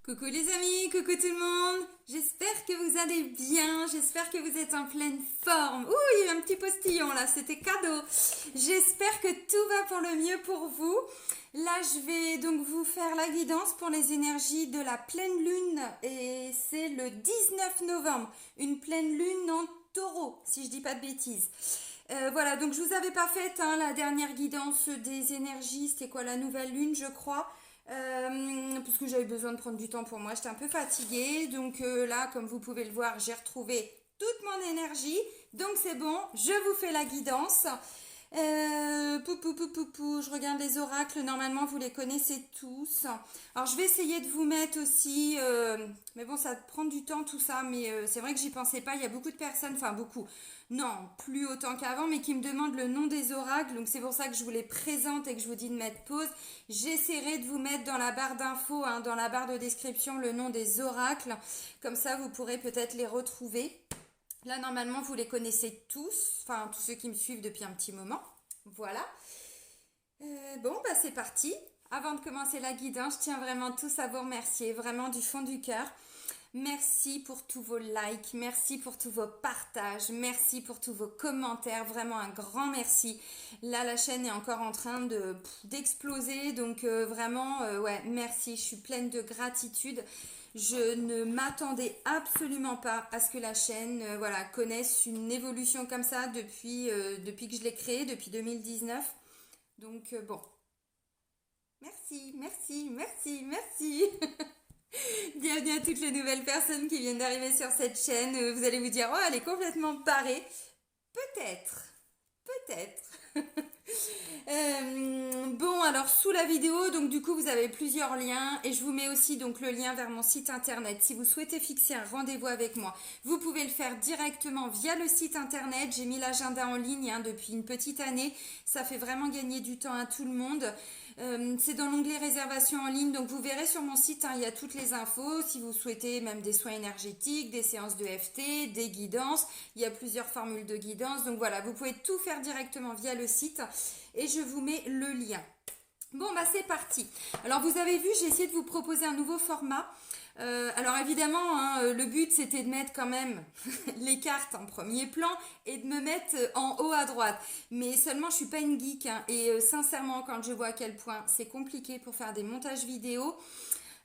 Coucou les amis, coucou tout le monde. J'espère que vous allez bien, j'espère que vous êtes en pleine forme. Ouh, il y a eu un petit postillon là, c'était cadeau. J'espère que tout va pour le mieux pour vous. Là, je vais donc vous faire la guidance pour les énergies de la pleine lune et c'est le 19 novembre, une pleine lune en taureau, si je dis pas de bêtises. Voilà, donc je vous avais pas fait la dernière guidance des énergies, c'était quoi la nouvelle lune, je crois. Parce que j'avais besoin de prendre du temps pour moi, j'étais un peu fatiguée, donc là, comme vous pouvez le voir, j'ai retrouvé toute mon énergie, donc c'est bon, je vous fais la guidance. Je regarde les oracles, normalement vous les connaissez tous. Alors je vais essayer de vous mettre aussi, mais bon ça prend du temps tout ça, mais c'est vrai que j'y pensais pas, il y a beaucoup de personnes, enfin beaucoup, non, plus autant qu'avant, mais qui me demandent le nom des oracles, donc c'est pour ça que je vous les présente et que je vous dis de mettre pause. J'essaierai de vous mettre dans la barre d'infos, dans la barre de description, le nom des oracles, comme ça vous pourrez peut-être les retrouver. Là, normalement, vous les connaissez tous, enfin, tous ceux qui me suivent depuis un petit moment. Voilà. Bon, bah c'est parti. Avant de commencer la guidance, je tiens vraiment tous à vous remercier, vraiment du fond du cœur. Merci pour tous vos likes, merci pour tous vos partages, merci pour tous vos commentaires, vraiment un grand merci. Là, la chaîne est encore en train d'exploser, donc vraiment, ouais, merci, je suis pleine de gratitude. Je ne m'attendais absolument pas à ce que la chaîne voilà, connaisse une évolution comme ça depuis que je l'ai créée, depuis 2019. Donc bon, merci, merci, merci, merci. Bienvenue à toutes les nouvelles personnes qui viennent d'arriver sur cette chaîne. Vous allez vous dire, oh, elle est complètement barrée. Peut-être, peut-être. Bon, alors sous la vidéo, donc du coup vous avez plusieurs liens et je vous mets aussi donc le lien vers mon site internet. Si vous souhaitez fixer un rendez-vous avec moi, vous pouvez le faire directement via le site internet. J'ai mis l'agenda en ligne depuis une petite année. Ça fait vraiment gagner du temps à tout le monde. C'est dans l'onglet réservation en ligne, donc vous verrez sur mon site, il y a toutes les infos. Si vous souhaitez même des soins énergétiques, des séances de FT, des guidances, il y a plusieurs formules de guidance. Donc voilà, vous pouvez tout faire directement via le site et je vous mets le lien. Bon, bah c'est parti. Alors vous avez vu, j'ai essayé de vous proposer un nouveau format. Alors évidemment, le but c'était de mettre quand même les cartes en premier plan et de me mettre en haut à droite. Mais seulement je suis pas une geek et sincèrement quand je vois à quel point c'est compliqué pour faire des montages vidéo.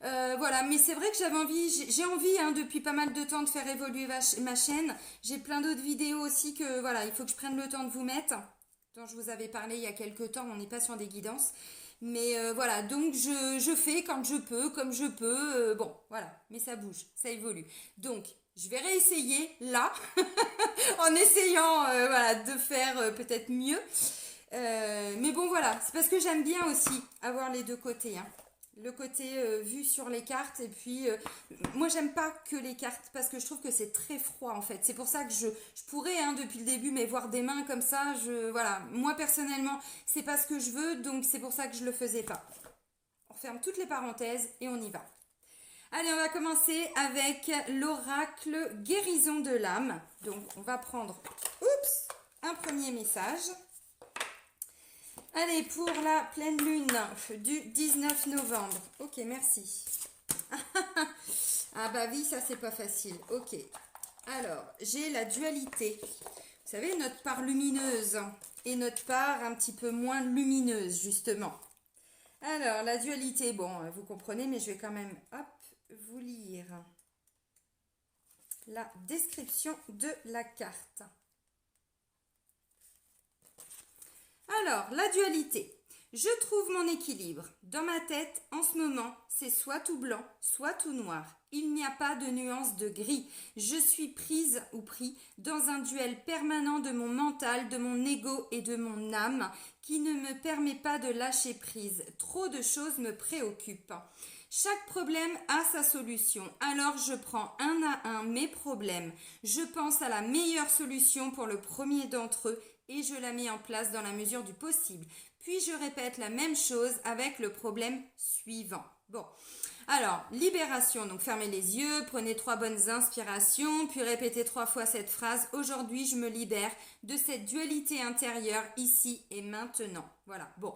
Voilà, mais c'est vrai que j'ai envie depuis pas mal de temps de faire évoluer ma chaîne. J'ai plein d'autres vidéos aussi que voilà, il faut que je prenne le temps de vous mettre. Dont je vous avais parlé il y a quelques temps, on n'est pas sur des guidances. Mais voilà, donc je fais quand je peux, comme je peux. Bon, voilà, mais ça bouge, ça évolue. Donc, je vais réessayer là, en essayant voilà, de faire peut-être mieux. Mais bon, voilà, c'est parce que j'aime bien aussi avoir les deux côtés. Le côté vu sur les cartes et puis moi j'aime pas que les cartes parce que je trouve que c'est très froid en fait. C'est pour ça que je pourrais depuis le début mais voir des mains comme ça, voilà, moi personnellement c'est pas ce que je veux donc c'est pour ça que je le faisais pas. On ferme toutes les parenthèses et on y va. Allez, on va commencer avec l'oracle guérison de l'âme. Donc on va prendre un premier message. Allez, pour la pleine lune du 19 novembre. Ok, merci. Ah bah oui, ça c'est pas facile. Ok. Alors, j'ai la dualité. Vous savez, notre part lumineuse et notre part un petit peu moins lumineuse, justement. Alors, la dualité, bon, vous comprenez, mais je vais quand même, vous lire la description de la carte. Alors, la dualité. Je trouve mon équilibre. Dans ma tête, en ce moment, c'est soit tout blanc, soit tout noir. Il n'y a pas de nuance de gris. Je suis prise ou pris dans un duel permanent de mon mental, de mon ego et de mon âme qui ne me permet pas de lâcher prise. Trop de choses me préoccupent. Chaque problème a sa solution, alors je prends un à un mes problèmes. Je pense à la meilleure solution pour le premier d'entre eux et je la mets en place dans la mesure du possible. Puis je répète la même chose avec le problème suivant. Bon, Alors, libération, donc fermez les yeux, prenez 3 bonnes inspirations, puis répétez 3 fois cette phrase. Aujourd'hui, je me libère de cette dualité intérieure ici et maintenant. Voilà, bon.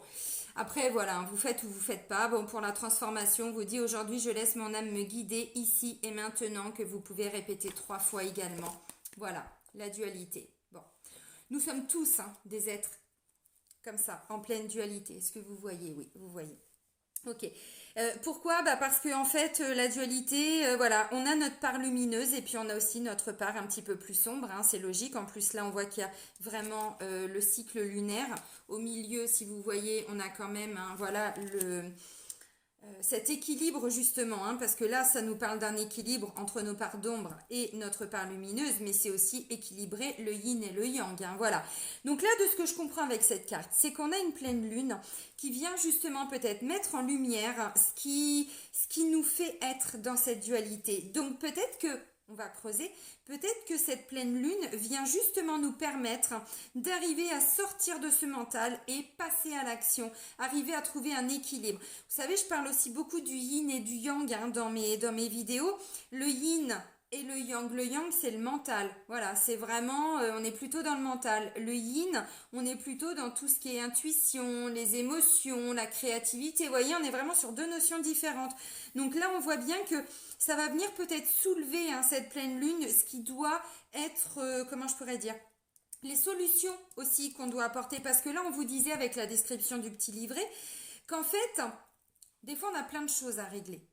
Après, voilà, vous faites ou vous faites pas. Bon, pour la transformation, vous dit aujourd'hui, je laisse mon âme me guider ici et maintenant, que vous pouvez répéter 3 fois également. Voilà, la dualité. Bon, nous sommes tous des êtres comme ça, en pleine dualité. Est-ce que vous voyez? Oui, vous voyez. Ok. Pourquoi? Bah parce que en fait la dualité, voilà, on a notre part lumineuse et puis on a aussi notre part un petit peu plus sombre, c'est logique. En plus là on voit qu'il y a vraiment le cycle lunaire. Au milieu, si vous voyez, on a quand même voilà cet équilibre justement, parce que là ça nous parle d'un équilibre entre nos parts d'ombre et notre part lumineuse, mais c'est aussi équilibrer le yin et le yang, voilà. Donc là, de ce que je comprends avec cette carte, c'est qu'on a une pleine lune qui vient justement peut-être mettre en lumière ce qui nous fait être dans cette dualité. Donc peut-être que on va creuser, peut-être que cette pleine lune vient justement nous permettre d'arriver à sortir de ce mental et passer à l'action, arriver à trouver un équilibre. Vous savez, je parle aussi beaucoup du yin et du yang dans mes vidéos. Le yin et le yang. Le yang, c'est le mental. Voilà, c'est vraiment, on est plutôt dans le mental. Le yin, on est plutôt dans tout ce qui est intuition, les émotions, la créativité. Vous voyez, on est vraiment sur 2 notions différentes. Donc là, on voit bien que ça va venir peut-être soulever cette pleine lune, ce qui doit être, comment je pourrais dire, les solutions aussi qu'on doit apporter. Parce que là, on vous disait avec la description du petit livret, qu'en fait, des fois, on a plein de choses à régler.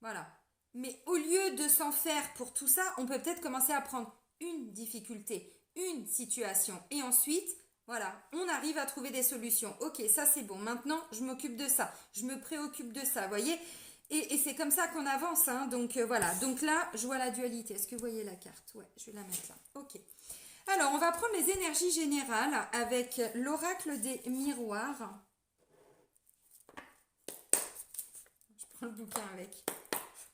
Voilà. Mais au lieu de s'en faire pour tout ça, on peut peut-être commencer à prendre une difficulté, une situation. Et ensuite, voilà, on arrive à trouver des solutions. Ok, ça c'est bon. Maintenant, je m'occupe de ça. Je me préoccupe de ça, vous voyez. Et c'est comme ça qu'on avance. Donc voilà. Donc là, je vois la dualité. Est-ce que vous voyez la carte? Ouais, je vais la mettre là. Ok. Alors, on va prendre les énergies générales avec l'oracle des miroirs. Je prends le bouquin avec.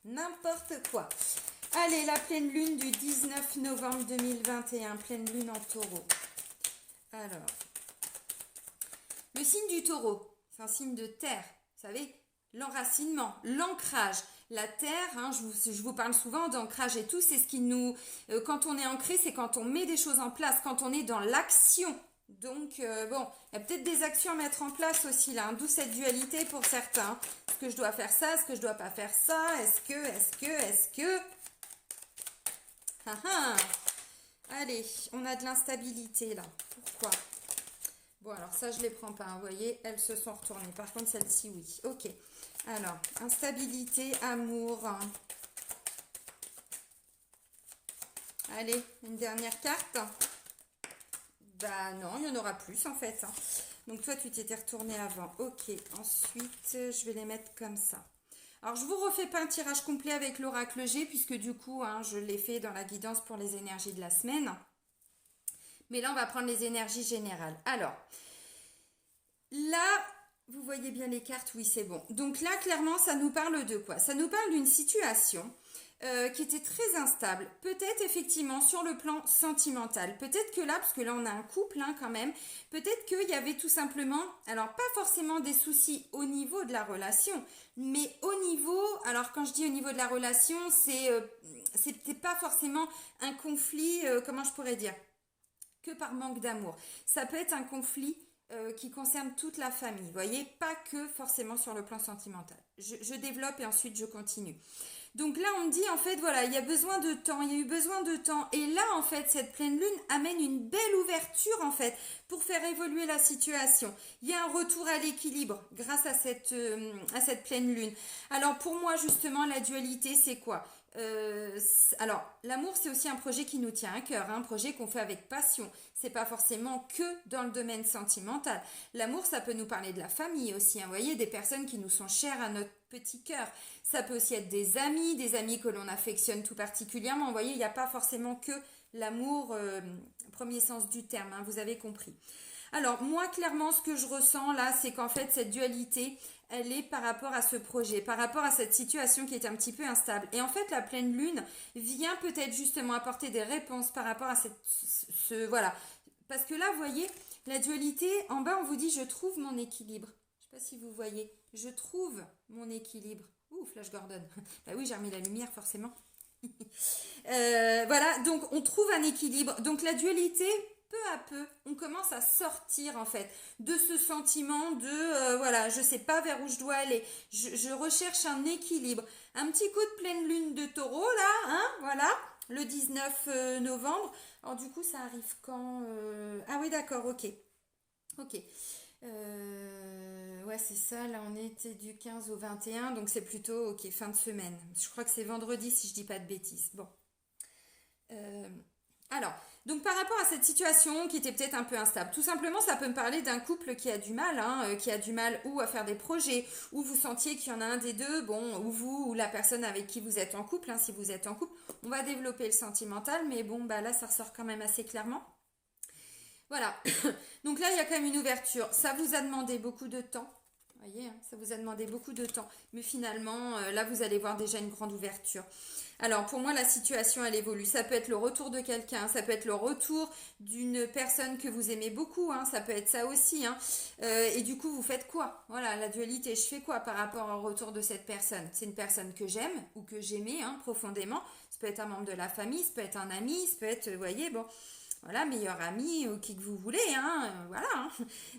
N'importe quoi. Allez, la pleine lune du 19 novembre 2021, pleine lune en taureau. Alors, le signe du taureau, c'est un signe de terre, vous savez, l'enracinement, l'ancrage. La terre, je vous parle souvent d'ancrage et tout, c'est ce qui nous... quand on est ancré, c'est quand on met des choses en place, quand on est dans l'action. Donc, bon, il y a peut-être des actions à mettre en place aussi là, d'où cette dualité pour certains. Est-ce que je dois faire ça? Est-ce que je dois pas faire ça? Est-ce que... Ah ah. Allez, on a de l'instabilité là. Pourquoi? Bon, alors ça, je les prends pas, vous voyez, elles se sont retournées. Par contre, celle-ci, oui. Ok. Alors, instabilité, amour. Allez, une dernière carte. Bah non, il y en aura plus en fait. Donc toi, tu t'étais retourné avant. Ok, ensuite, je vais les mettre comme ça. Alors, je vous refais pas un tirage complet avec l'oracle G, puisque du coup, je l'ai fait dans la guidance pour les énergies de la semaine. Mais là, on va prendre les énergies générales. Alors, là, vous voyez bien les cartes, oui, c'est bon. Donc là, clairement, ça nous parle de quoi? Ça nous parle d'une situation qui était très instable. Peut-être effectivement sur le plan sentimental. Peut-être que là, parce que là, on a un couple quand même, peut-être qu'il y avait tout simplement, alors pas forcément des soucis au niveau de la relation, mais au niveau, alors quand je dis au niveau de la relation, c'était pas forcément un conflit, comment je pourrais dire, que par manque d'amour. Ça peut être un conflit qui concerne toute la famille, vous voyez, pas que forcément sur le plan sentimental. Je développe et ensuite je continue. Donc là, on me dit, en fait, voilà, il y a besoin de temps, il y a eu besoin de temps. Et là, en fait, cette pleine lune amène une belle ouverture, en fait, pour faire évoluer la situation. Il y a un retour à l'équilibre grâce à cette pleine lune. Alors, pour moi, justement, la dualité, c'est quoi? Alors, l'amour, c'est aussi un projet qui nous tient à cœur, un projet qu'on fait avec passion. C'est pas forcément que dans le domaine sentimental. L'amour, ça peut nous parler de la famille aussi. Vous voyez, des personnes qui nous sont chères à notre petit cœur. Ça peut aussi être des amis que l'on affectionne tout particulièrement. Vous voyez, il n'y a pas forcément que l'amour, premier sens du terme, vous avez compris. Alors, moi, clairement, ce que je ressens là, c'est qu'en fait, cette dualité, elle est par rapport à ce projet, par rapport à cette situation qui est un petit peu instable. Et en fait, la pleine lune vient peut-être justement apporter des réponses par rapport à voilà. Parce que là, vous voyez, la dualité, en bas, on vous dit, je trouve mon équilibre. Je ne sais pas si vous voyez, je trouve mon équilibre. Ouh, Flash Gordon. Bah oui, j'ai remis la lumière forcément. Voilà, donc on trouve un équilibre. Donc la dualité, peu à peu, on commence à sortir en fait de ce sentiment de voilà, je sais pas vers où je dois aller. Je recherche un équilibre. Un petit coup de pleine lune de taureau là, hein, voilà, le 19 novembre. Alors du coup, ça arrive quand Ah oui, d'accord, ok. Ok. Ouais, c'est ça. Là, on était du 15 au 21, donc c'est plutôt, ok, fin de semaine. Je crois que c'est vendredi, si je dis pas de bêtises. Bon. Euh, alors, donc par rapport à cette situation qui était peut-être un peu instable, tout simplement, ça peut me parler d'un couple qui a du mal, hein, qui a du mal ou à faire des projets, ou vous sentiez qu'il y en a un des deux, bon, ou vous, ou la personne avec qui vous êtes en couple, hein, si vous êtes en couple, on va développer le sentimental, mais bon, bah là, ça ressort quand même assez clairement. Voilà. Donc là, il y a quand même une ouverture. Ça vous a demandé beaucoup de temps. Vous voyez, hein, ça vous a demandé beaucoup de temps. Mais finalement, là, vous allez voir déjà une grande ouverture. Alors, pour moi, la situation, elle évolue. Ça peut être le retour de quelqu'un, ça peut être le retour d'une personne que vous aimez beaucoup, hein, ça peut être ça aussi. Hein. Et du coup, vous faites quoi? Voilà, la dualité, je fais quoi par rapport au retour de cette personne? C'est une personne que j'aime ou que j'aimais hein, profondément. Ça peut être un membre de la famille, ça peut être un ami, ça peut être, vous voyez, bon voilà, meilleur ami ou qui que vous voulez, hein, voilà. Hein.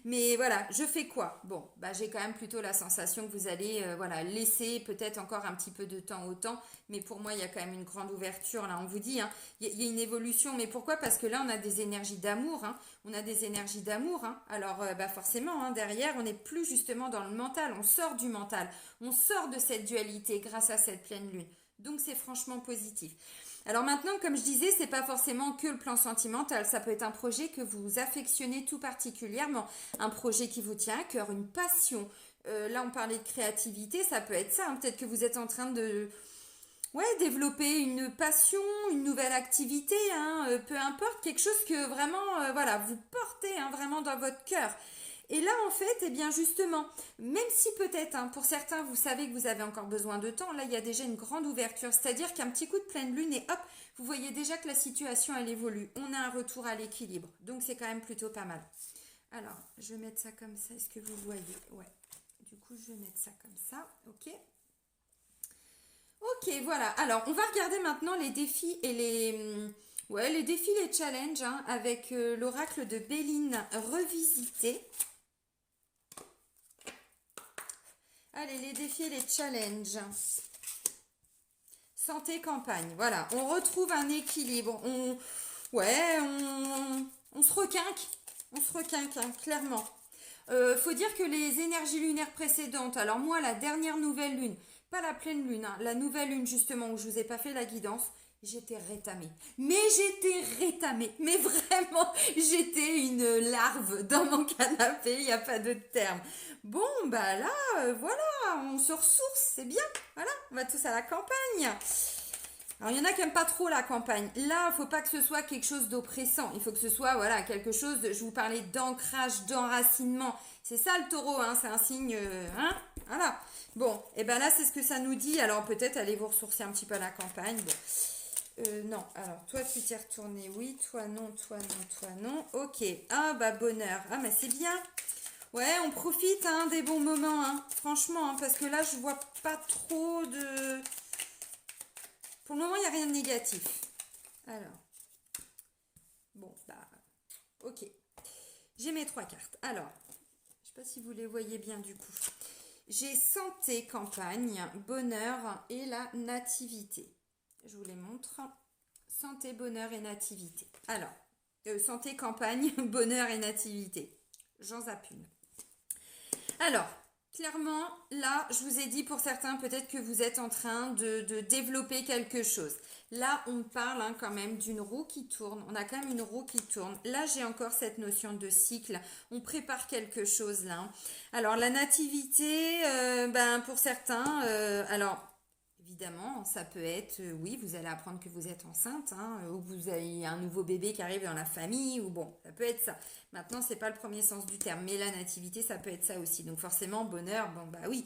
Mais voilà, je fais quoi? Bon, bah j'ai quand même plutôt la sensation que vous allez, voilà, laisser peut-être encore un petit peu de temps au temps, mais pour moi il y a quand même une grande ouverture là. On vous dit, hein, il y a une évolution, mais pourquoi? Parce que là on a des énergies d'amour, hein, on a des énergies d'amour, hein. Alors bah forcément, hein, derrière on n'est plus justement dans le mental, on sort du mental, on sort de cette dualité grâce à cette pleine lune. Donc c'est franchement positif. Alors maintenant, comme je disais, c'est pas forcément que le plan sentimental. Ça peut être un projet que vous affectionnez tout particulièrement, un projet qui vous tient à cœur, une passion. Là, on parlait de créativité, ça peut être ça. Hein. Peut-être que vous êtes en train de, ouais, développer une passion, une nouvelle activité, hein, peu importe, quelque chose que vraiment, voilà, vous portez hein, vraiment dans votre cœur. Et là, en fait, eh bien justement, même si peut-être, hein, pour certains, vous savez que vous avez encore besoin de temps, là, il y a déjà une grande ouverture. C'est-à-dire qu'un petit coup de pleine lune et hop, vous voyez déjà que la situation, elle évolue. On a un retour à l'équilibre. Donc, c'est quand même plutôt pas mal. Alors, je vais mettre ça comme ça. Est-ce que vous voyez? Ouais. Du coup, je vais mettre ça comme ça. OK. Ok, voilà. Alors, on va regarder maintenant les défis et ouais, les défis, les challenges hein, avec l'oracle de Béline revisité. Allez, les défis et les challenges. Santé, campagne. Voilà, on retrouve un équilibre. Ouais, on se requinque. On se requinque, hein, clairement. Faut dire que les énergies lunaires précédentes, alors moi, la dernière nouvelle lune, pas la pleine lune, hein, la nouvelle lune justement où je vous ai pas fait la guidance, j'étais rétamée. Mais j'étais rétamée. Mais vraiment, j'étais une larve dans mon canapé, il n'y a pas d'autre terme. Bon, bah là, voilà, on se ressource, c'est bien. Voilà, on va tous à la campagne. Alors, il y en a qui n'aiment pas trop la campagne. Là, il faut pas que ce soit quelque chose d'oppressant. Il faut que ce soit, voilà, quelque chose de, je vous parlais d'ancrage, d'enracinement. C'est ça le taureau, hein, c'est un signe, hein, voilà. Bon, et ben là, c'est ce que ça nous dit. Alors, peut-être allez vous ressourcer un petit peu à la campagne. Bon. Non, alors, toi, tu t'es retourné, oui, toi, non, toi, non, toi, non. Ok, ah, bah, bonheur. Ah, mais c'est bien. Ouais, on profite, hein, des bons moments, hein, franchement, hein, parce que là, je vois pas trop de... Pour le moment, il n'y a rien de négatif. Alors, bon, bah, ok. J'ai mes trois cartes. Alors, je ne sais pas si vous les voyez bien du coup. J'ai santé, campagne, bonheur et la nativité. Je vous les montre. Santé, bonheur et nativité. Alors, santé, campagne, bonheur et nativité. J'en zappe une. Alors, clairement, là, je vous ai dit pour certains, peut-être que vous êtes en train de développer quelque chose. Là, on parle hein, quand même d'une roue qui tourne. On a quand même une roue qui tourne. Là, j'ai encore cette notion de cycle. On prépare quelque chose là. Alors, la nativité, ben, pour certains, alors, évidemment, ça peut être, oui, vous allez apprendre que vous êtes enceinte, hein, ou que vous avez un nouveau bébé qui arrive dans la famille, ou bon, ça peut être ça. Maintenant, c'est pas le premier sens du terme, mais la nativité, ça peut être ça aussi. Donc forcément, bonheur, bon bah oui,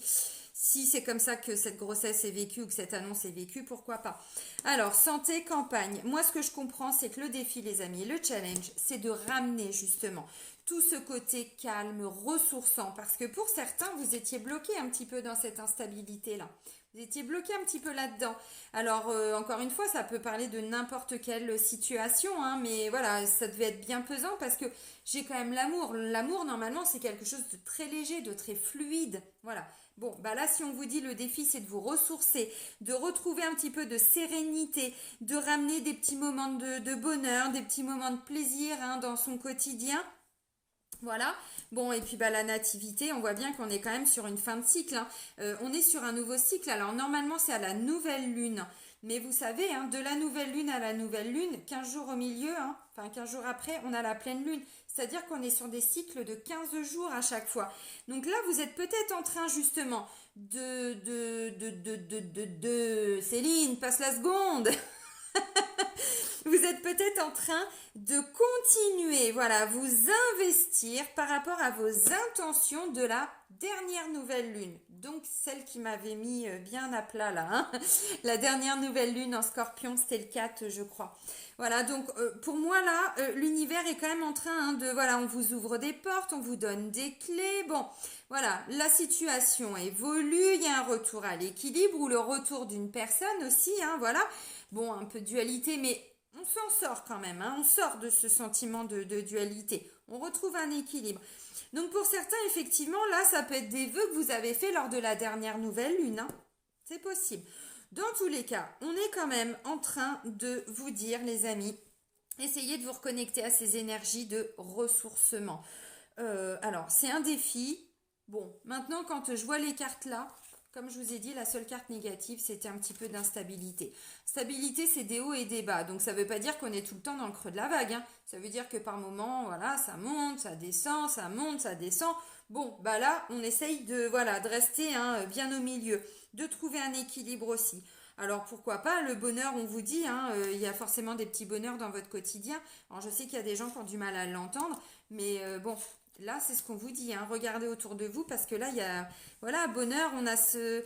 si c'est comme ça que cette grossesse est vécue ou que cette annonce est vécue, pourquoi pas. Alors, santé, campagne. Moi, ce que je comprends, c'est que le défi, les amis, le challenge, c'est de ramener justement tout ce côté calme, ressourçant, parce que pour certains, vous étiez bloqué un petit peu dans cette instabilité-là. Vous étiez bloqué un petit peu là-dedans. Alors, encore une fois, ça peut parler de n'importe quelle situation, hein, mais voilà, ça devait être bien pesant parce que j'ai quand même l'amour. L'amour, normalement, c'est quelque chose de très léger, de très fluide. Voilà. Bon, bah là, si on vous dit le défi, c'est de vous ressourcer, de retrouver un petit peu de sérénité, de ramener des petits moments de bonheur, des petits moments de plaisir hein, dans son quotidien. Voilà. Bon, et puis bah, la nativité, on voit bien qu'on est quand même sur une fin de cycle. Hein. On est sur un nouveau cycle. Alors normalement, c'est à la nouvelle lune. Mais vous savez, hein, de la nouvelle lune à la nouvelle lune, 15 jours au milieu, hein, enfin 15 jours après, on a la pleine lune. C'est-à-dire qu'on est sur des cycles de 15 jours à chaque fois. Donc là, vous êtes peut-être en train justement Céline, passe la seconde. Vous êtes peut-être en train de continuer, voilà, vous investir par rapport à vos intentions de la dernière nouvelle lune. Donc celle qui m'avait mis bien à plat là, hein. La dernière nouvelle lune en Scorpion, c'était le 4, je crois. Voilà, donc pour moi là, l'univers est quand même en train hein, de, voilà, on vous ouvre des portes, on vous donne des clés. Bon, voilà, la situation évolue, il y a un retour à l'équilibre ou le retour d'une personne aussi, hein, voilà. Bon, un peu de dualité, mais on s'en sort quand même, hein, on sort de ce sentiment de dualité, on retrouve un équilibre. Donc pour certains, effectivement, là, ça peut être des vœux que vous avez fait lors de la dernière nouvelle lune, hein. C'est possible. Dans tous les cas, on est quand même en train de vous dire, les amis, essayez de vous reconnecter à ces énergies de ressourcement. Alors, c'est un défi. Bon, maintenant, quand je vois les cartes là, comme je vous ai dit, la seule carte négative, c'était un petit peu d'instabilité. Stabilité, c'est des hauts et des bas. Donc, ça ne veut pas dire qu'on est tout le temps dans le creux de la vague. Hein. Ça veut dire que par moment, voilà, ça monte, ça descend, ça monte, ça descend. Bon, bah là, on essaye de, voilà, de rester hein, bien au milieu, de trouver un équilibre aussi. Alors pourquoi pas, le bonheur, on vous dit, hein, il y a forcément des petits bonheurs dans votre quotidien. Alors je sais qu'il y a des gens qui ont du mal à l'entendre, mais bon, là c'est ce qu'on vous dit, hein, regardez autour de vous parce que là il y a, voilà, bonheur, on a ce...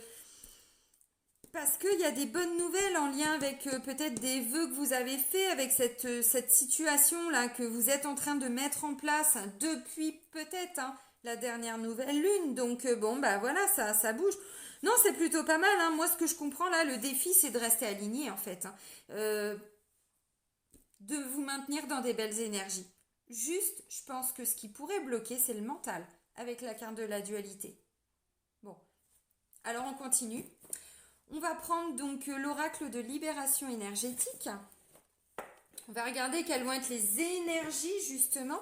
Parce qu'il y a des bonnes nouvelles en lien avec peut-être des vœux que vous avez faits, avec cette situation-là que vous êtes en train de mettre en place hein, depuis peut-être hein, la dernière nouvelle lune. Donc bon, bah voilà, ça bouge. Non, c'est plutôt pas mal. Hein. Moi, ce que je comprends là, le défi, c'est de rester aligné en fait. Hein. De vous maintenir dans des belles énergies. Juste, je pense que ce qui pourrait bloquer, c'est le mental, avec la carte de la dualité. Bon, alors on continue. On va prendre donc l'oracle de libération énergétique. On va regarder quelles vont être les énergies justement.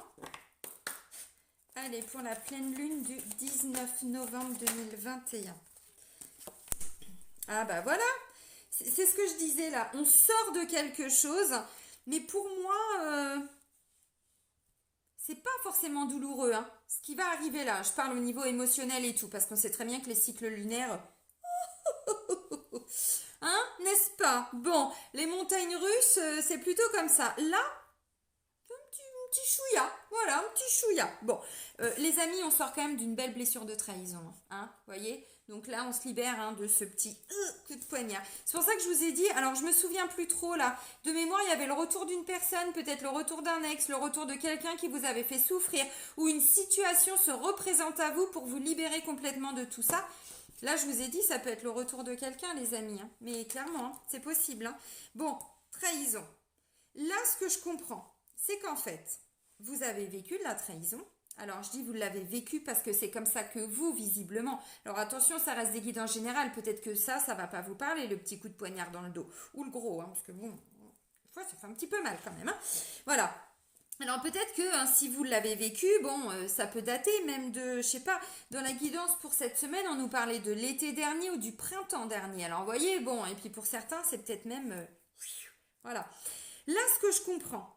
Allez, pour la pleine lune du 19 novembre 2021. Ah bah voilà, c'est ce que je disais là. On sort de quelque chose, mais pour moi, c'est pas forcément douloureux. Hein. Ce qui va arriver là, je parle au niveau émotionnel et tout, parce qu'on sait très bien que les cycles lunaires... Hein, n'est-ce pas? Bon, les montagnes russes, c'est plutôt comme ça. Là, un petit chouïa. Voilà, un petit chouïa. Bon, les amis, on sort quand même d'une belle blessure de trahison. Hein, voyez? Donc là, on se libère hein, de ce petit coup de poignard. C'est pour ça que je vous ai dit, alors je me souviens plus trop là. De mémoire, il y avait le retour d'une personne, peut-être le retour d'un ex, le retour de quelqu'un qui vous avait fait souffrir, ou une situation se représente à vous pour vous libérer complètement de tout ça. Là, je vous ai dit, ça peut être le retour de quelqu'un, les amis. Hein. Mais clairement, hein, c'est possible. Hein. Bon, trahison. Là, ce que je comprends, c'est qu'en fait, vous avez vécu de la trahison. Alors, je dis vous l'avez vécu parce que c'est comme ça que vous, visiblement. Alors, attention, ça reste des guides en général. Peut-être que ça va pas vous parler, le petit coup de poignard dans le dos. Ou le gros, hein, parce que bon, des fois, ça fait un petit peu mal quand même. Hein. Voilà. Alors peut-être que hein, si vous l'avez vécu, bon, ça peut dater même de, je sais pas, dans la guidance pour cette semaine, on nous parlait de l'été dernier ou du printemps dernier. Alors vous voyez, bon, et puis pour certains, c'est peut-être même, voilà. Là, ce que je comprends,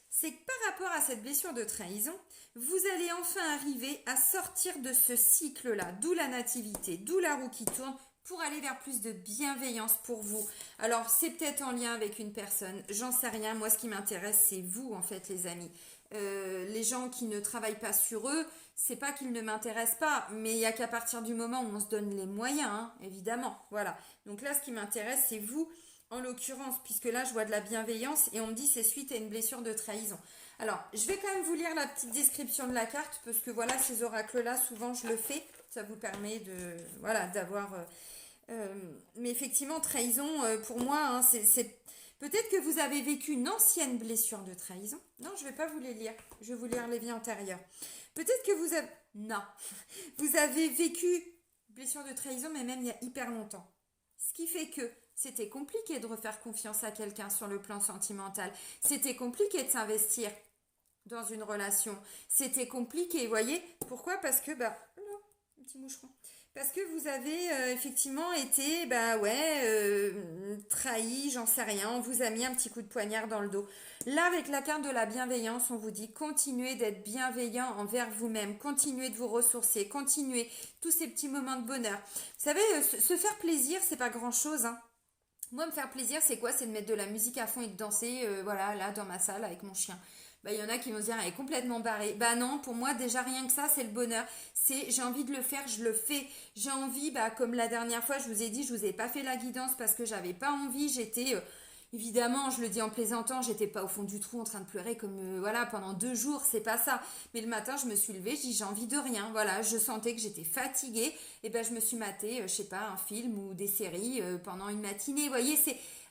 c'est que par rapport à cette blessure de trahison, vous allez enfin arriver à sortir de ce cycle-là, d'où la nativité, d'où la roue qui tourne, pour aller vers plus de bienveillance pour vous. Alors, c'est peut-être en lien avec une personne, j'en sais rien. Moi, ce qui m'intéresse, c'est vous, en fait, les amis. Les gens qui ne travaillent pas sur eux, c'est pas qu'ils ne m'intéressent pas, mais il n'y a qu'à partir du moment où on se donne les moyens, hein, évidemment. Voilà. Donc là, ce qui m'intéresse, c'est vous, en l'occurrence, puisque là, je vois de la bienveillance et on me dit c'est suite à une blessure de trahison. Alors, je vais quand même vous lire la petite description de la carte, parce que voilà, ces oracles-là, souvent, je le fais. Ça vous permet de, voilà, d'avoir... Mais effectivement, trahison, pour moi, hein, peut-être que vous avez vécu une ancienne blessure de trahison. Non, je ne vais pas vous les lire. Je vais vous lire les vies antérieures. Peut-être que vous avez... Non. Vous avez vécu une blessure de trahison, mais même il y a hyper longtemps. Ce qui fait que c'était compliqué de refaire confiance à quelqu'un sur le plan sentimental. C'était compliqué de s'investir dans une relation. C'était compliqué, vous voyez. Pourquoi? Parce que, un petit moucheron. Parce que vous avez effectivement été, trahi, j'en sais rien, on vous a mis un petit coup de poignard dans le dos. Là, avec la carte de la bienveillance, on vous dit continuez d'être bienveillant envers vous-même, continuez de vous ressourcer, continuez tous ces petits moments de bonheur. Vous savez, se faire plaisir, c'est pas grand-chose, hein. Moi, me faire plaisir, c'est quoi? C'est de mettre de la musique à fond et de danser, là, dans ma salle avec mon chien. Il y en a qui vont se dire, elle est complètement barrée. Non, pour moi, déjà, rien que ça, c'est le bonheur. J'ai envie de le faire, je le fais. J'ai envie, comme la dernière fois, je vous ai dit, je vous ai pas fait la guidance parce que j'avais pas envie. J'étais, évidemment, je le dis en plaisantant, j'étais pas au fond du trou en train de pleurer comme, pendant 2 jours, c'est pas ça. Mais le matin, je me suis levée, je dis, j'ai envie de rien. Voilà, je sentais que j'étais fatiguée. Et je me suis matée, je sais pas, un film ou des séries pendant une matinée. Vous voyez,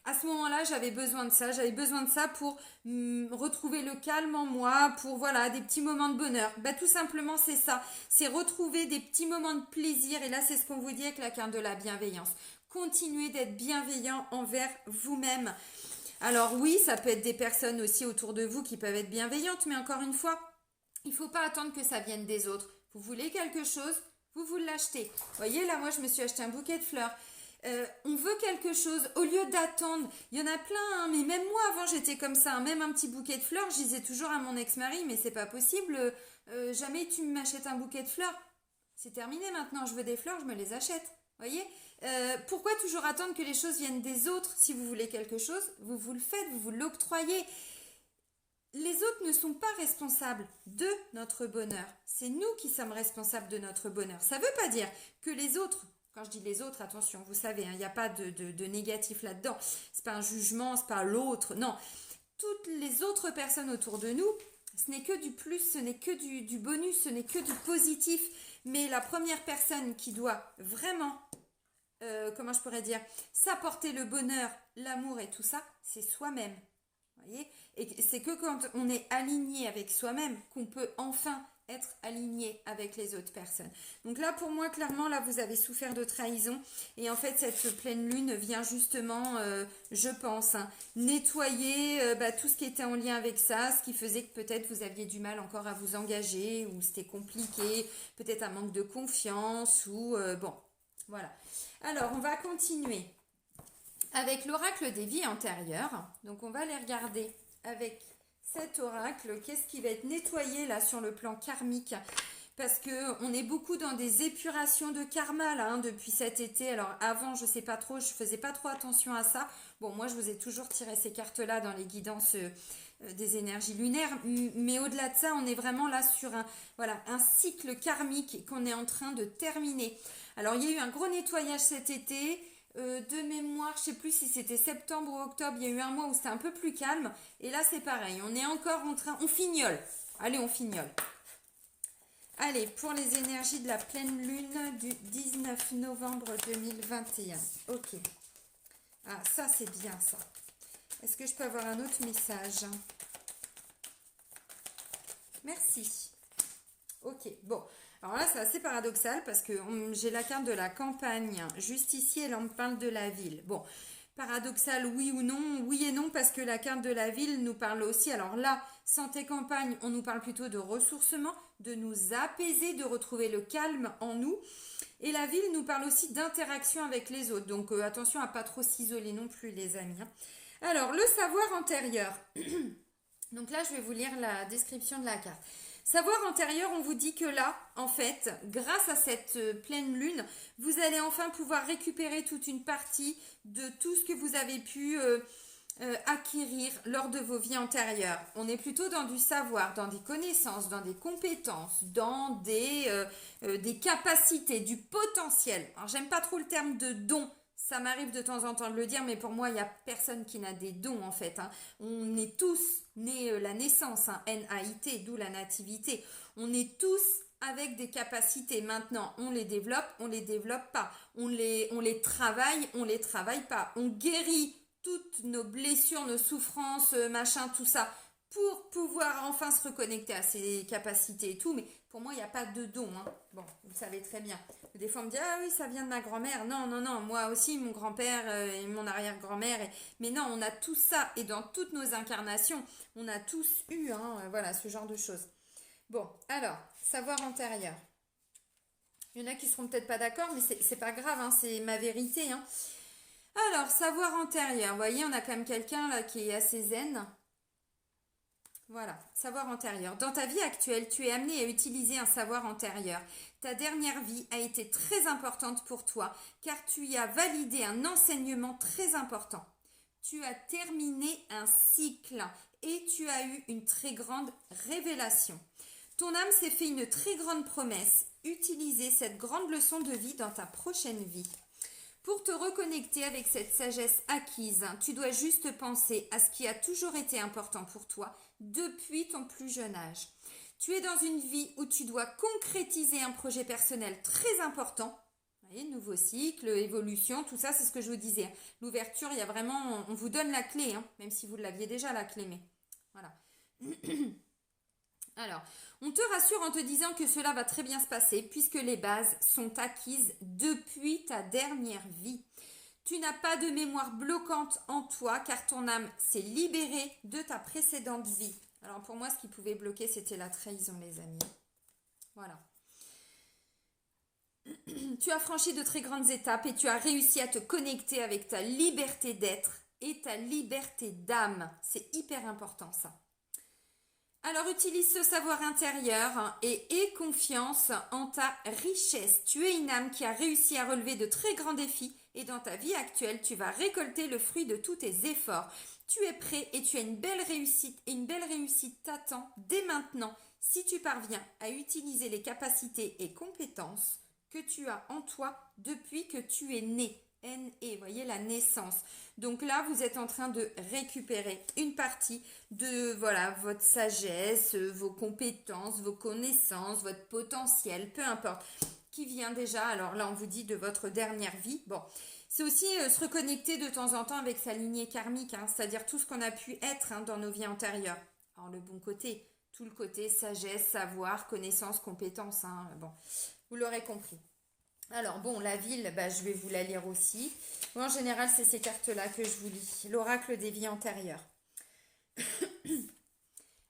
à ce moment-là, j'avais besoin de ça. J'avais besoin de ça pour retrouver le calme en moi, pour des petits moments de bonheur. Tout simplement, c'est ça. C'est retrouver des petits moments de plaisir. Et là, c'est ce qu'on vous dit avec la carte de la bienveillance. Continuez d'être bienveillant envers vous-même. Alors oui, ça peut être des personnes aussi autour de vous qui peuvent être bienveillantes, mais encore une fois, il ne faut pas attendre que ça vienne des autres. Vous voulez quelque chose, vous l'achetez. Vous voyez, là, moi, je me suis acheté un bouquet de fleurs. On veut quelque chose, au lieu d'attendre, il y en a plein, hein, mais même moi avant j'étais comme ça, hein, même un petit bouquet de fleurs, je disais toujours à mon ex-mari, mais c'est pas possible, jamais tu m'achètes un bouquet de fleurs, c'est terminé maintenant, je veux des fleurs, je me les achète, voyez. Pourquoi toujours attendre que les choses viennent des autres? Si vous voulez quelque chose, vous le faites, vous l'octroyez. Les autres ne sont pas responsables de notre bonheur, c'est nous qui sommes responsables de notre bonheur. Ça ne veut pas dire que les autres... Quand je dis les autres, attention, vous savez, il n'y a pas de négatif là-dedans. C'est pas un jugement, c'est pas l'autre. Non, toutes les autres personnes autour de nous, ce n'est que du plus, ce n'est que du bonus, ce n'est que du positif. Mais la première personne qui doit vraiment, comment je pourrais dire, s'apporter le bonheur, l'amour et tout ça, c'est soi-même. Voyez? Et c'est que quand on est aligné avec soi-même qu'on peut enfin être aligné avec les autres personnes. Donc là, pour moi, clairement, là, vous avez souffert de trahison. Et en fait, cette pleine lune vient justement, je pense, nettoyer tout ce qui était en lien avec ça, ce qui faisait que peut-être vous aviez du mal encore à vous engager, ou c'était compliqué, peut-être un manque de confiance, ou voilà. Alors, on va continuer avec l'oracle des vies antérieures. Donc, on va les regarder avec cet oracle, qu'est-ce qui va être nettoyé là sur le plan karmique, parce que on est beaucoup dans des épurations de karma là, depuis cet été. Alors avant, je sais pas trop, je faisais pas trop attention à ça. Bon, moi je vous ai toujours tiré ces cartes là dans les guidances des énergies lunaires, mais au-delà de ça, on est vraiment là sur un cycle karmique qu'on est en train de terminer. Alors il y a eu un gros nettoyage cet été. De mémoire, je sais plus si c'était septembre ou octobre, il y a eu un mois où c'était un peu plus calme. Et là, c'est pareil, on est encore en train... On fignole. Allez, on fignole. Allez, pour les énergies de la pleine lune du 19 novembre 2021. Ok. Ah, ça, c'est bien, ça. Est-ce que je peux avoir un autre message? Merci. Ok, bon. Alors là, c'est assez paradoxal parce que j'ai la carte de la campagne. Juste ici, elle en parle de la ville. Bon, paradoxal, oui ou non? Oui et non, parce que la carte de la ville nous parle aussi. Alors là, santé campagne, on nous parle plutôt de ressourcement, de nous apaiser, de retrouver le calme en nous. Et la ville nous parle aussi d'interaction avec les autres. Donc attention à pas trop s'isoler non plus, les amis. Alors, le savoir antérieur. Donc là, je vais vous lire la description de la carte. Savoir antérieur, on vous dit que là, en fait, grâce à cette pleine lune, vous allez enfin pouvoir récupérer toute une partie de tout ce que vous avez pu acquérir lors de vos vies antérieures. On est plutôt dans du savoir, dans des connaissances, dans des compétences, dans des capacités, du potentiel. Alors, j'aime pas trop le terme de don. Ça m'arrive de temps en temps de le dire, mais pour moi, il n'y a personne qui n'a des dons, en fait. On est tous nés la naissance, N-A-I-T, d'où la nativité. On est tous avec des capacités. Maintenant, on les développe pas. On les travaille, on les travaille pas. On guérit toutes nos blessures, nos souffrances, machin, tout ça, pour pouvoir enfin se reconnecter à ses capacités et tout. Mais pour moi, il n'y a pas de don. Hein. Bon, vous savez très bien. Des fois, on me dit, ah oui, ça vient de ma grand-mère. Non, non, non, moi aussi, mon grand-père et mon arrière-grand-mère. Mais non, on a tout ça. Et dans toutes nos incarnations, on a tous eu, hein, voilà, ce genre de choses. Bon, alors, savoir antérieur. Il y en a qui seront peut-être pas d'accord, mais c'est pas grave, hein, c'est ma vérité. Hein. Alors, savoir antérieur. Vous voyez, on a quand même quelqu'un là qui est assez zen. Voilà, savoir antérieur. Dans ta vie actuelle, tu es amené à utiliser un savoir antérieur. Ta dernière vie a été très importante pour toi car tu y as validé un enseignement très important. Tu as terminé un cycle et tu as eu une très grande révélation. Ton âme s'est fait une très grande promesse. Utilisez cette grande leçon de vie dans ta prochaine vie. Pour te reconnecter avec cette sagesse acquise, tu dois juste penser à ce qui a toujours été important pour toi depuis ton plus jeune âge. Tu es dans une vie où tu dois concrétiser un projet personnel très important. Vous voyez, nouveau cycle, évolution, tout ça, c'est ce que je vous disais. L'ouverture, il y a vraiment, on vous donne la clé, hein, même si vous l'aviez déjà la clé, mais voilà. Alors, on te rassure en te disant que cela va très bien se passer puisque les bases sont acquises depuis ta dernière vie. Tu n'as pas de mémoire bloquante en toi car ton âme s'est libérée de ta précédente vie. Alors pour moi, ce qui pouvait bloquer, c'était la trahison, les amis. Voilà. Tu as franchi de très grandes étapes et tu as réussi à te connecter avec ta liberté d'être et ta liberté d'âme. C'est hyper important ça. Alors utilise ce savoir intérieur et aie confiance en ta richesse. Tu es une âme qui a réussi à relever de très grands défis et dans ta vie actuelle, tu vas récolter le fruit de tous tes efforts. Tu es prêt et tu as une belle réussite et une belle réussite t'attend dès maintenant si tu parviens à utiliser les capacités et compétences que tu as en toi depuis que tu es né. N-E, voyez la naissance. Donc là, vous êtes en train de récupérer une partie de voilà votre sagesse, vos compétences, vos connaissances, votre potentiel, peu importe, qui vient déjà. Alors là, on vous dit de votre dernière vie. Bon, c'est aussi se reconnecter de temps en temps avec sa lignée karmique, hein, c'est-à-dire tout ce qu'on a pu être hein, dans nos vies antérieures. Alors le bon côté, tout le côté sagesse, savoir, connaissance, compétences. Hein, bon, vous l'aurez compris. Alors bon, la ville, bah, je vais vous la lire aussi. Bon, en général, c'est ces cartes-là que je vous lis. L'oracle des vies antérieures.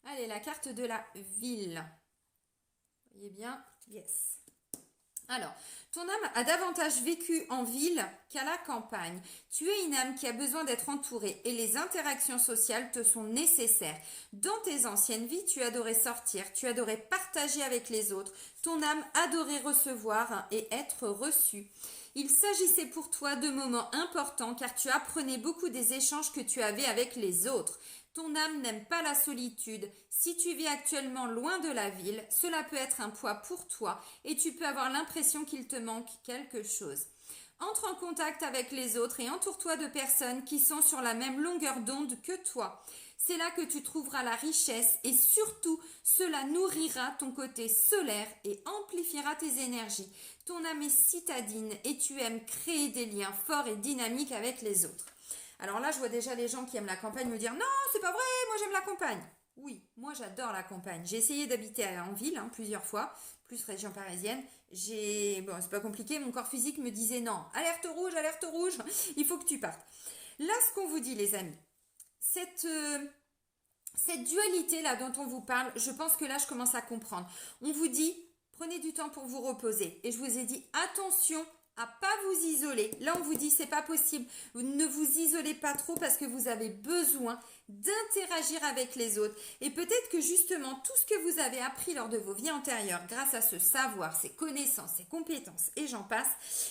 Allez, la carte de la ville. Vous voyez bien? Yes. Alors, ton âme a davantage vécu en ville qu'à la campagne. Tu es une âme qui a besoin d'être entourée et les interactions sociales te sont nécessaires. Dans tes anciennes vies, tu adorais sortir, tu adorais partager avec les autres. Ton âme adorait recevoir et être reçue. Il s'agissait pour toi de moments importants car tu apprenais beaucoup des échanges que tu avais avec les autres. Ton âme n'aime pas la solitude. Si tu vis actuellement loin de la ville, cela peut être un poids pour toi et tu peux avoir l'impression qu'il te manque quelque chose. Entre en contact avec les autres et entoure-toi de personnes qui sont sur la même longueur d'onde que toi. C'est là que tu trouveras la richesse et surtout cela nourrira ton côté solaire et amplifiera tes énergies. Ton âme est citadine et tu aimes créer des liens forts et dynamiques avec les autres. Alors là, je vois déjà les gens qui aiment la campagne me dire « Non, c'est pas vrai, moi j'aime la campagne ». Oui, moi j'adore la campagne. J'ai essayé d'habiter en ville hein, plusieurs fois, plus région parisienne. Bon, c'est pas compliqué, mon corps physique me disait « Non, alerte rouge, il faut que tu partes ». Là, ce qu'on vous dit les amis, cette dualité là dont on vous parle, je pense que là, je commence à comprendre. On vous dit « Prenez du temps pour vous reposer ». Et je vous ai dit « Attention ». À pas vous isoler. Là, on vous dit c'est pas possible. Ne vous isolez pas trop parce que vous avez besoin d'interagir avec les autres. Et peut-être que justement, tout ce que vous avez appris lors de vos vies antérieures, grâce à ce savoir, ces connaissances, ces compétences et j'en passe,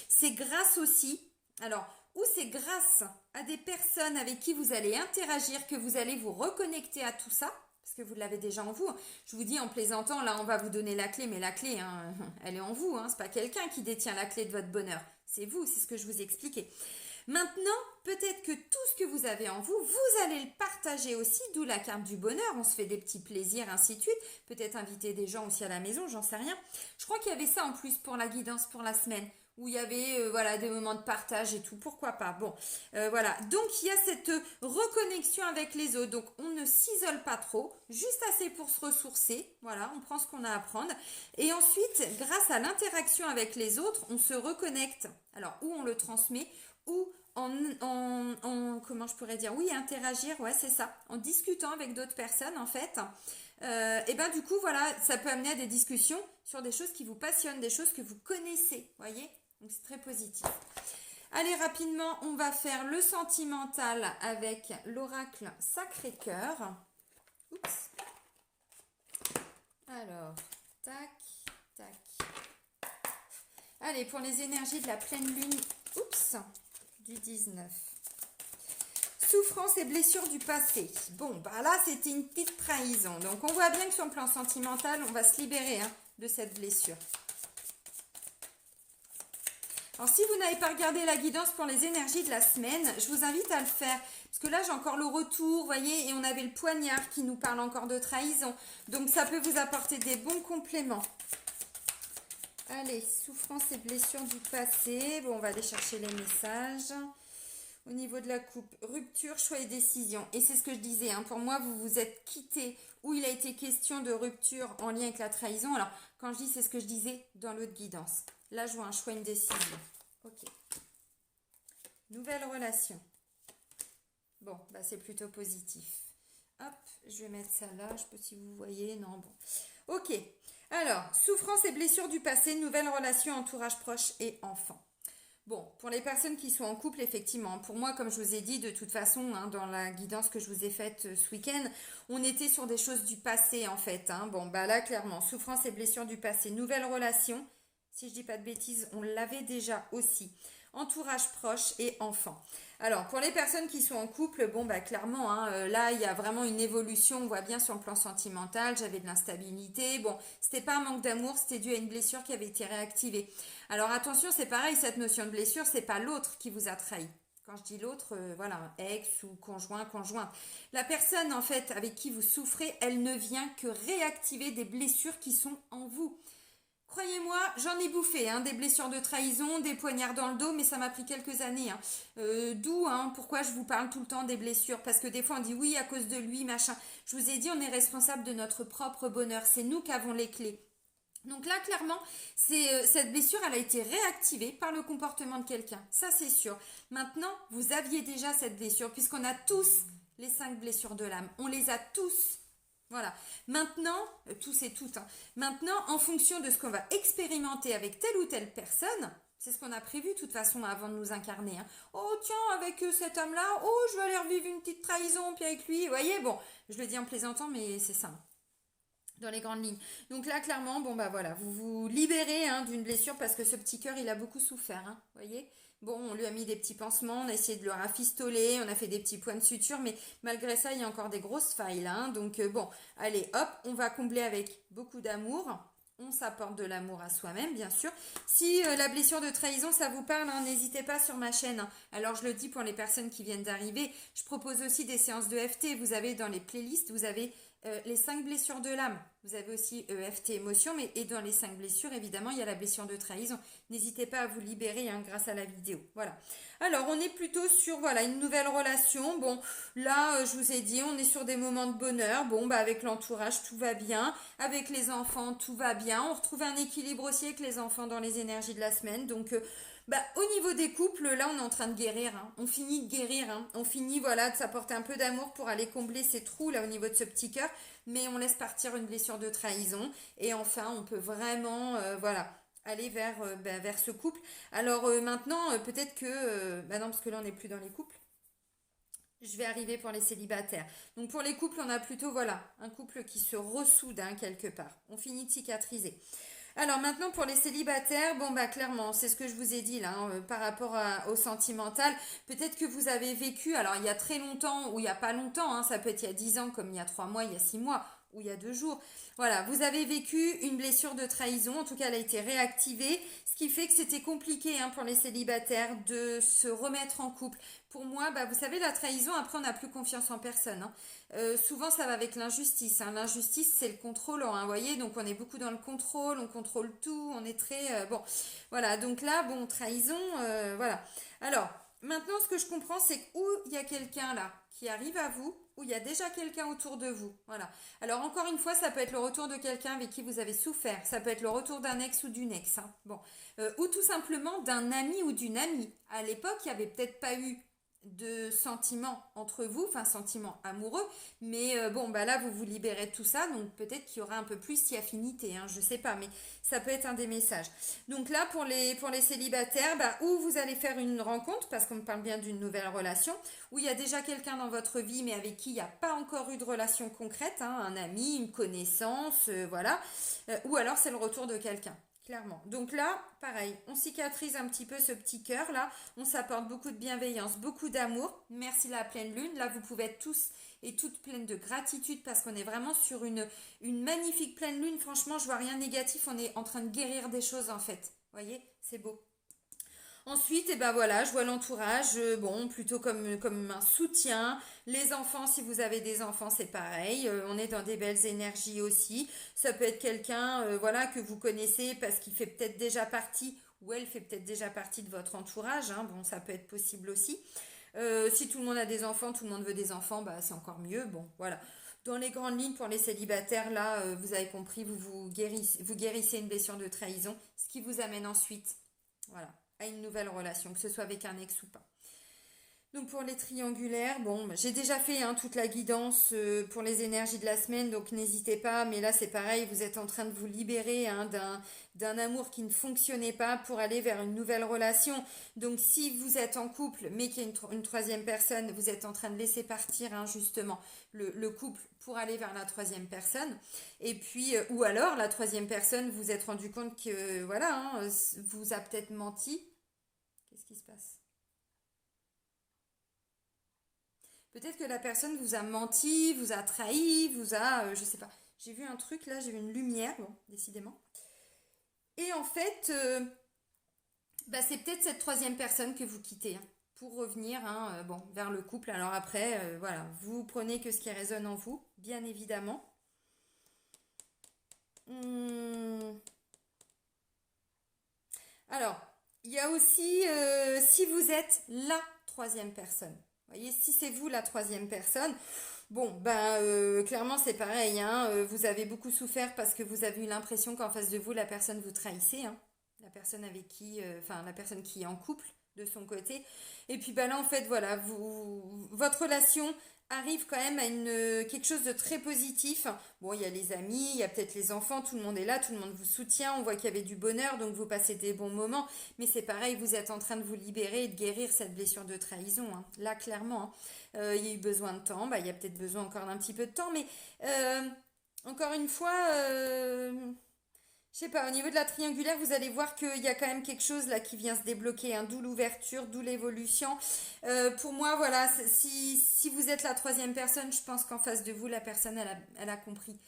c'est grâce aussi, alors, ou c'est grâce à des personnes avec qui vous allez interagir que vous allez vous reconnecter à tout ça. Parce que vous l'avez déjà en vous. Je vous dis en plaisantant, là on va vous donner la clé, mais la clé, elle est en vous. C'est pas quelqu'un qui détient la clé de votre bonheur. C'est vous, c'est ce que je vous ai expliqué. Maintenant, peut-être que tout ce que vous avez en vous, vous allez le partager aussi, d'où la carte du bonheur. On se fait des petits plaisirs, ainsi de suite. Peut-être inviter des gens aussi à la maison, j'en sais rien. Je crois qu'il y avait ça en plus pour la guidance pour la semaine, où il y avait voilà, des moments de partage et tout, pourquoi pas. Bon, voilà. Donc, il y a cette reconnexion avec les autres. Donc, on ne s'isole pas trop, juste assez pour se ressourcer. Voilà, on prend ce qu'on a à prendre. Et ensuite, grâce à l'interaction avec les autres, on se reconnecte. Alors, ou on le transmet, ou comment je pourrais dire, oui, interagir, ouais, c'est ça, en discutant avec d'autres personnes, en fait. Et ben du coup, voilà, ça peut amener à des discussions sur des choses qui vous passionnent, des choses que vous connaissez, voyez. Donc c'est très positif. Allez, rapidement, on va faire le sentimental avec l'oracle Sacré-Cœur. Oups. Alors, tac, tac. Allez, pour les énergies de la pleine lune, oups, du 19. Souffrance et blessures du passé. Bon, bah là, c'était une petite trahison. Donc, on voit bien que sur le plan sentimental, on va se libérer de cette blessure. Alors, si vous n'avez pas regardé la guidance pour les énergies de la semaine, je vous invite à le faire. Parce que là, j'ai encore le retour, vous voyez, et on avait le poignard qui nous parle encore de trahison. Donc, ça peut vous apporter des bons compléments. Allez, souffrance et blessures du passé. Bon, on va aller chercher les messages. Au niveau de la coupe, rupture, choix et décision. Et c'est ce que je disais, hein, pour moi, vous vous êtes quitté, où il a été question de rupture en lien avec la trahison. Alors, quand je dis, c'est ce que je disais dans l'autre guidance. Là, je vois un choix, une décision. Ok. Nouvelle relation. Bon, bah c'est plutôt positif. Hop, je vais mettre ça là, je ne sais pas si vous voyez, non, bon. Ok, alors, souffrance et blessures du passé, nouvelle relation, entourage proche et enfant. Bon, pour les personnes qui sont en couple, effectivement, pour moi, comme je vous ai dit, de toute façon, hein, dans la guidance que je vous ai faite ce week-end, on était sur des choses du passé, en fait. Hein. Bon, bah là, clairement, souffrance et blessures du passé, nouvelle relation. Si je dis pas de bêtises, on l'avait déjà aussi. Entourage proche et enfant. Alors, pour les personnes qui sont en couple, bon, bah clairement, hein, là, il y a vraiment une évolution, on voit bien sur le plan sentimental, j'avais de l'instabilité. Bon, c'était pas un manque d'amour, c'était dû à une blessure qui avait été réactivée. Alors, attention, c'est pareil, cette notion de blessure, c'est pas l'autre qui vous a trahi. Quand je dis l'autre, voilà, ex ou conjoint, conjointe. La personne, en fait, avec qui vous souffrez, elle ne vient que réactiver des blessures qui sont en vous. Croyez-moi, j'en ai bouffé, hein, des blessures de trahison, des poignards dans le dos, mais ça m'a pris quelques années. Hein. D'où, pourquoi je vous parle tout le temps des blessures. Parce que des fois, on dit oui, à cause de lui, machin. Je vous ai dit, on est responsable de notre propre bonheur. C'est nous qui avons les clés. Donc là, clairement, cette blessure, elle a été réactivée par le comportement de quelqu'un. Ça, c'est sûr. Maintenant, vous aviez déjà cette blessure, puisqu'on a tous les 5 blessures de l'âme. On les a tous. Voilà. Maintenant, tous et toutes, hein, maintenant, en fonction de ce qu'on va expérimenter avec telle ou telle personne, c'est ce qu'on a prévu de toute façon avant de nous incarner. Hein. Oh tiens, avec cet homme-là, oh je vais aller revivre une petite trahison, puis avec lui, vous voyez, bon, je le dis en plaisantant, mais c'est ça. Dans les grandes lignes. Donc là, clairement, bon bah voilà, vous vous libérez d'une blessure parce que ce petit cœur, il a beaucoup souffert, hein, voyez. Bon, on lui a mis des petits pansements, on a essayé de le rafistoler, on a fait des petits points de suture, mais malgré ça, il y a encore des grosses failles. Hein, donc bon, allez, hop, on va combler avec beaucoup d'amour. On s'apporte de l'amour à soi-même, bien sûr. Si la blessure de trahison, ça vous parle, hein, n'hésitez pas sur ma chaîne. Hein. Alors, je le dis pour les personnes qui viennent d'arriver, je propose aussi des séances de FT. Vous avez dans les playlists, vous avez les 5 blessures de l'âme. Vous avez aussi EFT émotion, et dans les 5 blessures, évidemment, il y a la blessure de trahison. N'hésitez pas à vous libérer grâce à la vidéo. Voilà. Alors, on est plutôt sur une nouvelle relation. Bon, là, je vous ai dit, on est sur des moments de bonheur. Bon, bah avec l'entourage, tout va bien. Avec les enfants, tout va bien. On retrouve un équilibre aussi avec les enfants dans les énergies de la semaine. Donc, au niveau des couples, là, on est en train de guérir. Hein. On finit de guérir. Hein. On finit, de s'apporter un peu d'amour pour aller combler ces trous, là, au niveau de ce petit cœur. Mais on laisse partir une blessure de trahison. Et enfin, on peut vraiment, aller vers ce couple. Alors, maintenant, peut-être que... non, parce que là, on n'est plus dans les couples. Je vais arriver pour les célibataires. Donc, pour les couples, on a plutôt, un couple qui se ressoude, quelque part. On finit de cicatriser. Alors maintenant pour les célibataires, clairement, c'est ce que je vous ai dit là, par rapport au sentimental. Peut-être que vous avez vécu, alors il y a très longtemps ou il n'y a pas longtemps, ça peut être il y a 10 ans comme il y a 3 mois, il y a 6 mois. ou il y a 2 jours. Voilà, vous avez vécu une blessure de trahison, en tout cas elle a été réactivée, ce qui fait que c'était compliqué hein, pour les célibataires de se remettre en couple. Pour moi, bah, vous savez, la trahison, après on n'a plus confiance en personne. Hein. Souvent ça va avec l'injustice. Hein. L'injustice c'est le contrôlant, hein, vous voyez, donc on est beaucoup dans le contrôle, on contrôle tout, on est très... bon, voilà, donc là, bon, trahison, voilà. Alors, maintenant ce que je comprends c'est que où il y a quelqu'un là qui arrive à vous, où il y a déjà quelqu'un autour de vous. Voilà. Alors encore une fois, ça peut être le retour de quelqu'un avec qui vous avez souffert. Ça peut être le retour d'un ex ou d'une ex. Hein. Bon. Ou tout simplement d'un ami ou d'une amie. À l'époque, il n'y avait peut-être pas eu de sentiments entre vous, enfin sentiments amoureux, mais bon bah là vous vous libérez de tout ça, donc peut-être qu'il y aura un peu plus d'affinité, hein, je sais pas, mais ça peut être un des messages. Donc là pour les célibataires, bah, ou vous allez faire une rencontre, parce qu'on me parle bien d'une nouvelle relation, où il y a déjà quelqu'un dans votre vie, mais avec qui il n'y a pas encore eu de relation concrète, hein, un ami, une connaissance, voilà, ou alors c'est le retour de quelqu'un. Clairement. Donc là, pareil, on cicatrise un petit peu ce petit cœur là, on s'apporte beaucoup de bienveillance, beaucoup d'amour. Merci la pleine lune. Là, vous pouvez être tous et toutes pleines de gratitude parce qu'on est vraiment sur une magnifique pleine lune. Franchement, je vois rien de négatif. On est en train de guérir des choses en fait. Vous voyez, c'est beau. Ensuite, et ben voilà, je vois l'entourage, bon, plutôt comme un soutien. Les enfants, si vous avez des enfants, c'est pareil. On est dans des belles énergies aussi. Ça peut être quelqu'un, voilà, que vous connaissez parce qu'il fait peut-être déjà partie ou elle fait peut-être déjà partie de votre entourage. Hein. Bon, ça peut être possible aussi. Si tout le monde a des enfants, tout le monde veut des enfants, bah c'est encore mieux. Bon, voilà. Dans les grandes lignes, pour les célibataires, là, vous avez compris, vous guérissez une blessure de trahison, ce qui vous amène ensuite, voilà, à une nouvelle relation, que ce soit avec un ex ou pas. Donc pour les triangulaires, bon, j'ai déjà fait hein, toute la guidance pour les énergies de la semaine, donc n'hésitez pas. Mais là c'est pareil, vous êtes en train de vous libérer hein, d'un amour qui ne fonctionnait pas pour aller vers une nouvelle relation. Donc si vous êtes en couple, mais qu'il y a une troisième personne, vous êtes en train de laisser partir hein, justement le couple pour aller vers la troisième personne. Et puis ou alors la troisième personne, vous êtes rendu compte que voilà, hein, vous a peut-être menti. Qu'est-ce qui se passe? Peut-être que la personne vous a menti, vous a trahi, vous a, je sais pas. J'ai vu un truc là, j'ai vu une lumière, bon, décidément. Et en fait, bah, c'est peut-être cette troisième personne que vous quittez hein, pour revenir, hein, bon, vers le couple. Alors après, voilà, vous prenez que ce qui résonne en vous, bien évidemment. Hum, Alors, il y a aussi si vous êtes la troisième personne. Vous voyez, si c'est vous la troisième personne, bon, ben clairement c'est pareil. Hein, vous avez beaucoup souffert parce que vous avez eu l'impression qu'en face de vous la personne vous trahissait. Hein, la personne avec qui, enfin la personne qui est en couple de son côté. Et puis bah là en fait voilà, votre relation arrive quand même à quelque chose de très positif. Bon, il y a les amis, il y a peut-être les enfants, tout le monde est là, tout le monde vous soutient, on voit qu'il y avait du bonheur, donc vous passez des bons moments. Mais c'est pareil, vous êtes en train de vous libérer et de guérir cette blessure de trahison. Hein. Là, clairement, hein. Il y a eu besoin de temps, bah, il y a peut-être besoin encore d'un petit peu de temps, mais encore une fois, je sais pas, au niveau de la triangulaire, vous allez voir qu'il y a quand même quelque chose là qui vient se débloquer, hein, d'où l'ouverture, d'où l'évolution. Pour moi, voilà, si vous êtes la troisième personne, je pense qu'en face de vous, la personne, elle a compris.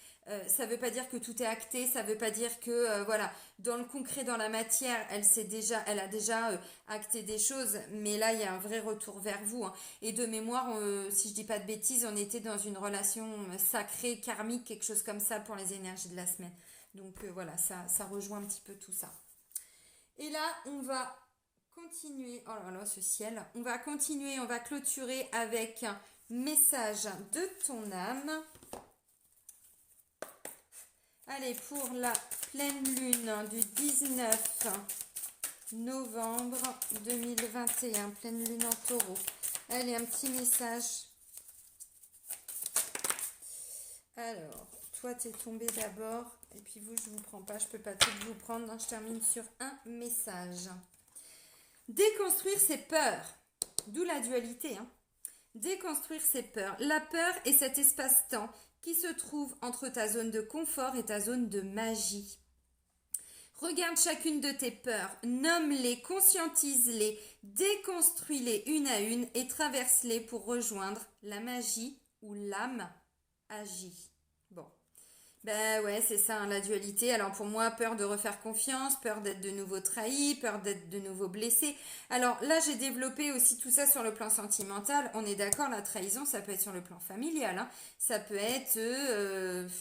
Ça veut pas dire que tout est acté, ça veut pas dire que, voilà, dans le concret, dans la matière, elle a déjà acté des choses, mais là, il y a un vrai retour vers vous. Hein. Et de mémoire, si je dis pas de bêtises, on était dans une relation sacrée, karmique, quelque chose comme ça pour les énergies de la semaine. Donc voilà, ça rejoint un petit peu tout ça. Et là, on va continuer. Oh là là, ce ciel. On va continuer, on va clôturer avec un message de ton âme. Allez, pour la pleine lune du 19 novembre 2021, pleine lune en taureau. Allez, un petit message. Alors, toi, t'es tombé d'abord. Et puis vous, je vous prends pas. Je peux pas tout vous prendre. Non, je termine sur un message. Déconstruire ses peurs. D'où la dualité. Hein. Déconstruire ses peurs. La peur est cet espace-temps qui se trouve entre ta zone de confort et ta zone de magie. Regarde chacune de tes peurs, nomme-les, conscientise-les, déconstruis-les une à une et traverse-les pour rejoindre la magie où l'âme agit. Bon. Ben ouais, c'est ça, hein, la dualité. Alors pour moi, peur de refaire confiance, peur d'être de nouveau trahi, peur d'être de nouveau blessé. Alors là, j'ai développé aussi tout ça sur le plan sentimental. On est d'accord, la trahison, ça peut être sur le plan familial, hein. Ça peut être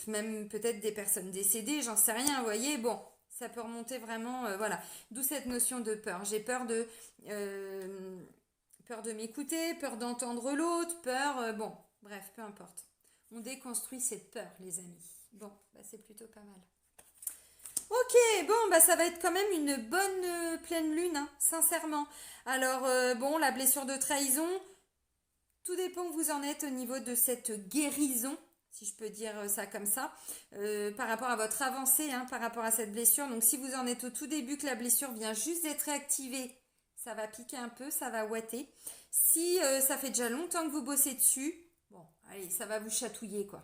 même peut-être des personnes décédées, j'en sais rien, vous voyez. Bon, ça peut remonter vraiment, voilà. D'où cette notion de peur. J'ai euh, peur de m'écouter, peur d'entendre l'autre, peur, bon, bref, peu importe. On déconstruit cette peur, les amis. Bon, bah c'est plutôt pas mal. Ok, bon, bah ça va être quand même une bonne pleine lune, hein, sincèrement. Alors, bon, la blessure de trahison, tout dépend où vous en êtes au niveau de cette guérison, si je peux dire ça comme ça, par rapport à votre avancée, hein, par rapport à cette blessure. Donc, si vous en êtes au tout début, que la blessure vient juste d'être réactivée, ça va piquer un peu, ça va ouater. Si ça fait déjà longtemps que vous bossez dessus, bon, allez, ça va vous chatouiller, quoi.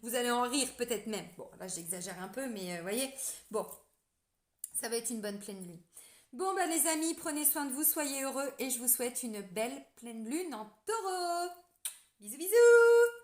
Vous allez en rire peut-être même. Bon, là j'exagère un peu, mais voyez. Bon, ça va être une bonne pleine lune. Bon, bah les amis, prenez soin de vous, soyez heureux et je vous souhaite une belle pleine lune en taureau. Bisous, bisous!